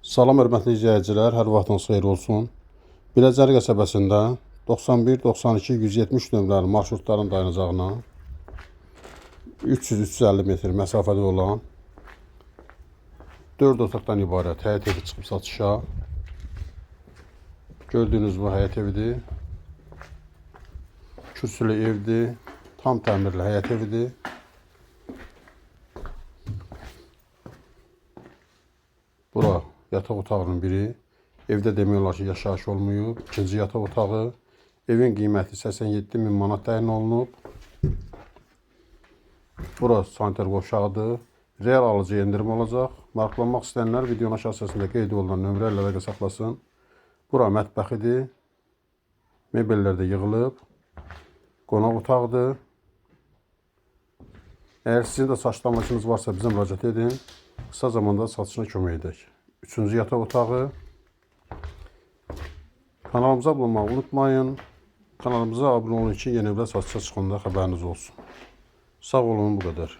Salam hörmətli izləyicilər, hər vaxtınız xeyir olsun. Biləcəri qəsəbəsində 91, 92, 170 nömrəli marşrutların dayanacağına 300-350 metr məsafədə olan 4 otaqdan ibarət həyət evi çıxıb satışa. Gördüyünüz bu həyət evidir. Kürsülü evdir. Tam təmirli həyət evidir. Bura yataq otağının biri. Evdə demək olar ki, yaşayış olmayıb. İkinci yataq otağı. Evin qiyməti 87 min manat təyin olunub. Bura sanitar qovşağıdır. Real alıcı endirim olacaq. Maraqlanmaq istəyənlər videonun aşağı hissəsində qeyd olunan nömrə ilə əlaqə saxlasın. Bura mətbəxidir. Mebellər də yığılıb. Qonaq otağıdır. Əgər sizin də saçlanmışınız varsa bizə müraciət edin. Qısa zamanda satışına kömək edək. Üçüncü yataq otağı. Kanalımıza abunə olmağı unutmayın. Kanalımıza abunə olun ki, yeni evlər satışa çıxanda xəbəriniz olsun. Sağ olun, bu qədər.